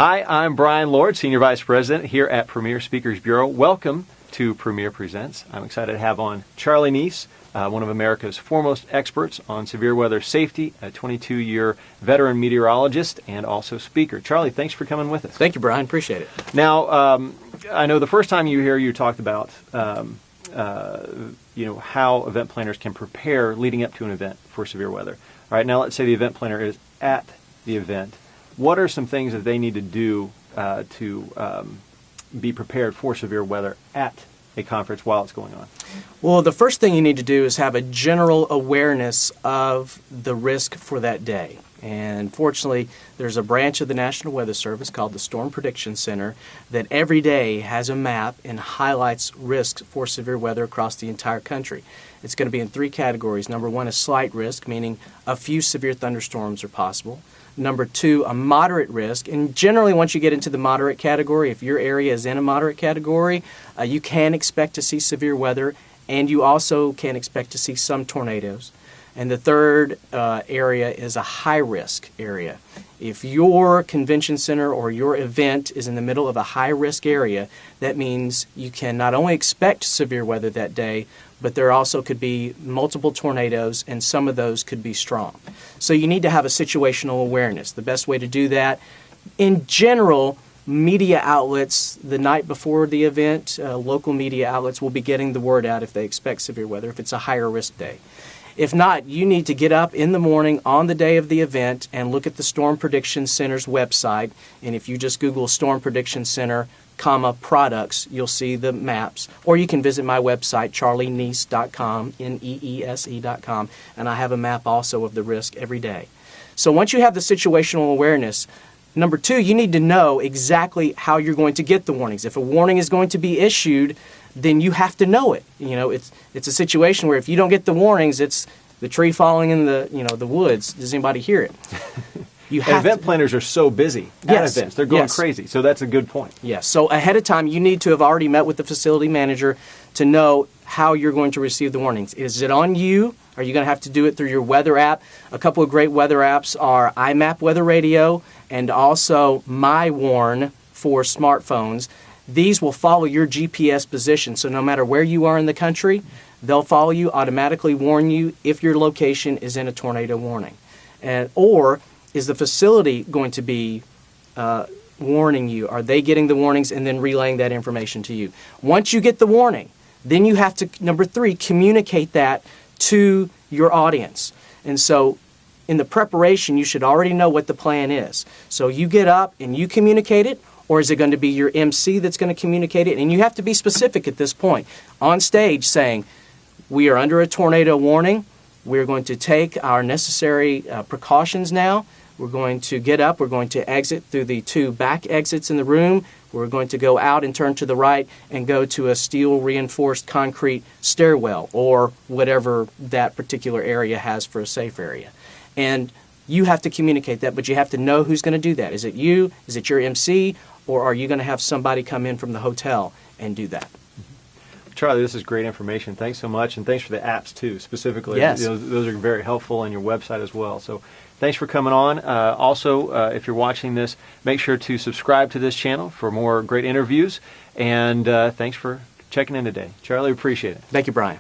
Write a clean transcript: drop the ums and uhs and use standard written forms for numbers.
Hi, I'm Brian Lord, Senior Vice President here at Premier Speakers Bureau. Welcome to Premier Presents. I'm excited to have on Charlie Neese, one of America's foremost experts on severe weather safety, a 22-year veteran meteorologist, and also speaker. Charlie, thanks for coming with us. Thank you, Brian. Appreciate it. Now, I know the first time you were here, you talked about how event planners can prepare leading up to an event for severe weather. All right, now let's say the event planner is at the event. What are some things that they need to do to be prepared for severe weather at a conference while it's going on? Well, the first thing you need to do is have a general awareness of the risk for that day. And fortunately, there's a branch of the National Weather Service called the Storm Prediction Center that every day has a map and highlights risks for severe weather across the entire country. It's going to be in three categories. Number one is slight risk, meaning a few severe thunderstorms are possible. Number two, a moderate risk. And generally, once you get into the moderate category, if your area is in a moderate category, you can expect to see severe weather, and you also can expect to see some tornadoes. And the third area is a high-risk area. If your convention center or your event is in the middle of a high-risk area, that means you can not only expect severe weather that day, but there also could be multiple tornadoes, and some of those could be strong. So you need to have a situational awareness. The best way to do that, in general, media outlets the night before the event, local media outlets will be getting the word out if they expect severe weather, if it's a higher risk day. If not, you need to get up in the morning on the day of the event and look at the Storm Prediction Center's website. And if you just Google Storm Prediction Center, products, you'll see the maps. Or you can visit my website, charlieneese.com, Neese.com, and I have a map also of the risk every day. So once you have the situational awareness, number two, you need to know exactly how you're going to get the warnings. If a warning is going to be issued, then you have to know it. You know, it's a situation where if you don't get the warnings, it's the tree falling in the woods. Does anybody hear it? Event planners are so busy at events. They're going crazy. So that's a good point. Yes. So ahead of time, you need to have already met with the facility manager to know how you're going to receive the warnings. Is it on you? Are you going to have to do it through your weather app? A couple of great weather apps are iMap Weather Radio and also MyWarn for smartphones. These will follow your GPS position, so no matter where you are in the country, they'll follow you, automatically warn you if your location is in a tornado warning. Or is the facility going to be warning you? Are they getting the warnings and then relaying that information to you? Once you get the warning, then you have to, number three, communicate that to your audience. And so in the preparation, you should already know what the plan is. So you get up and you communicate it, or is it going to be your MC that's going to communicate it? And you have to be specific at this point. On stage saying, we are under a tornado warning. We're going to take our necessary precautions now. We're going to get up. We're going to exit through the two back exits in the room. We're going to go out and turn to the right and go to a steel reinforced concrete stairwell or whatever that particular area has for a safe area. And you have to communicate that, but you have to know who's going to do that. Is it you? Is it your MC? Or are you going to have somebody come in from the hotel and do that? Charlie, this is great information. Thanks so much, and thanks for the apps too, specifically. Yes. Those are very helpful on your website as well. So thanks for coming on. Also, if you're watching this, make sure to subscribe to this channel for more great interviews. And thanks for checking in today. Charlie, appreciate it. Thank you, Brian.